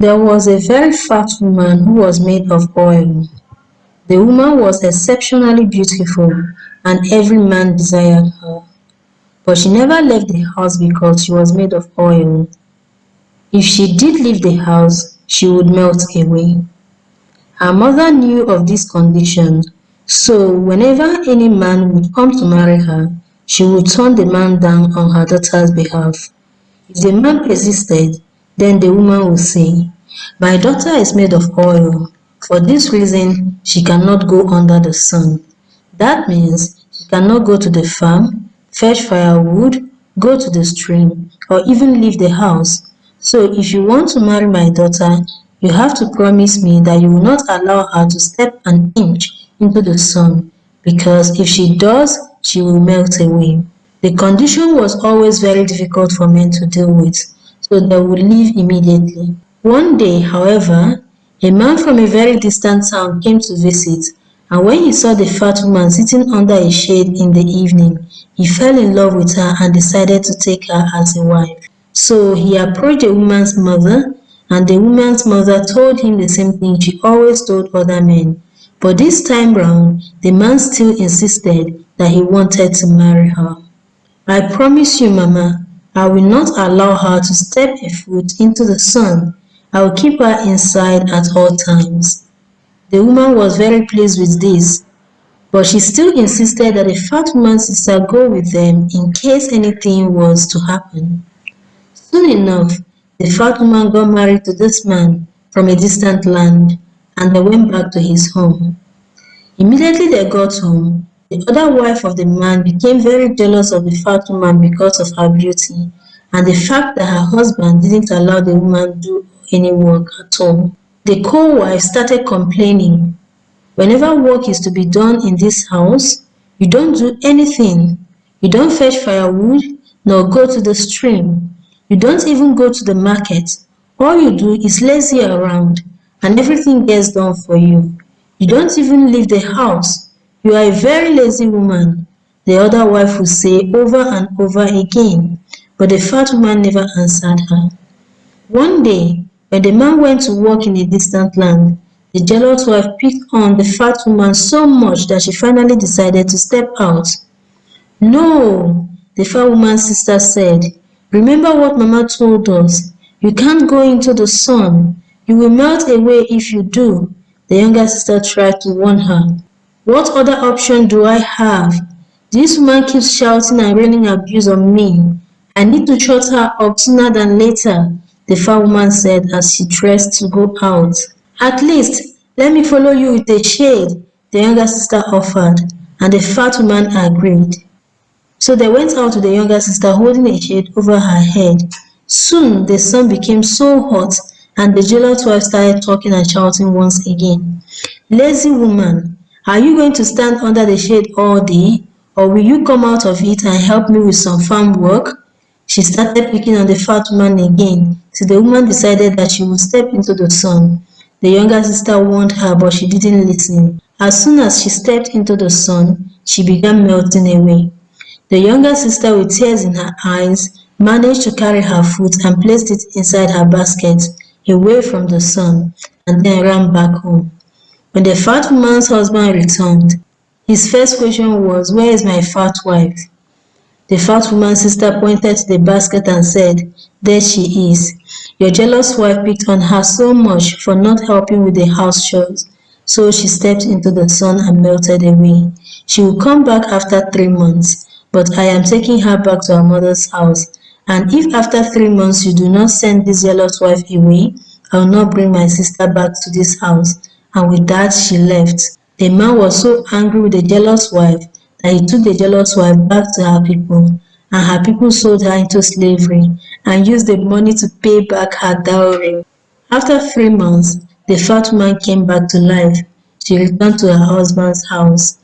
There was a very fat woman who was made of oil. The woman was exceptionally beautiful, and every man desired her. But she never left the house because she was made of oil. If she did leave the house, she would melt away. Her mother knew of this condition, so whenever any man would come to marry her, she would turn the man down on her daughter's behalf. If the man persisted, then the woman would say, "My daughter is made of oil. For this reason, she cannot go under the sun." That means she cannot go to the farm, fetch firewood, go to the stream, or even leave the house. So if you want to marry my daughter, you have to promise me that you will not allow her to step an inch into the sun, because if she does, she will melt away. The condition was always very difficult for men to deal with, so they would leave immediately. One day, however, a man from a very distant town came to visit, and when he saw the fat woman sitting under a shade in the evening, he fell in love with her and decided to take her as a wife. So he approached the woman's mother, and the woman's mother told him the same thing she always told other men. But this time round, the man still insisted that he wanted to marry her. "I promise you, Mama, I will not allow her to step a foot into the sun. I will keep her inside at all times." The woman was very pleased with this, but she still insisted that the fat woman's sister go with them in case anything was to happen. Soon enough, the fat woman got married to this man from a distant land, and they went back to his home. Immediately they got home, the other wife of the man became very jealous of the fat woman because of her beauty and the fact that her husband didn't allow the woman do any work at all. The co-wife started complaining, "Whenever work is to be done in this house, you don't do anything. You don't fetch firewood nor go to the stream. You don't even go to the market. All you do is lazy around, and everything gets done for you. You don't even leave the house. You are a very lazy woman," the other wife would say over and over again, but the fat woman never answered her. One day, when the man went to work in a distant land, the jealous wife picked on the fat woman so much that she finally decided to step out. "No," the fat woman's sister said. "Remember what Mama told us. You can't go into the sun. You will melt away if you do." The younger sister tried to warn her. "What other option do I have? This woman keeps shouting and raining abuse on me. I need to shut her up sooner than later," the fat woman said as she dressed to go out. "At least, let me follow you with a shade," the younger sister offered, and the fat woman agreed. So they went out with the younger sister holding a shade over her head. Soon the sun became so hot, and the jealous wife started talking and shouting once again. "Lazy woman, are you going to stand under the shade all day, or will you come out of it and help me with some farm work?" She started picking on the fat woman again, till the woman decided that she would step into the sun. The younger sister warned her, but she didn't listen. As soon as she stepped into the sun, she began melting away. The younger sister, with tears in her eyes, managed to carry her foot and placed it inside her basket, away from the sun, and then ran back home. When the fat woman's husband returned, his first question was, "Where is my fat wife?" The fat woman's sister pointed to the basket and said, "There she is. Your jealous wife picked on her so much for not helping with the house chores, so she stepped into the sun and melted away. She will come back after 3 months, but I am taking her back to her mother's house. And if after 3 months you do not send this jealous wife away, I will not bring my sister back to this house." And with that, she left. The man was so angry with the jealous wife that he took the jealous wife back to her people, and her people sold her into slavery and used the money to pay back her dowry. After 3 months, the fat woman came back to life. She returned to her husband's house.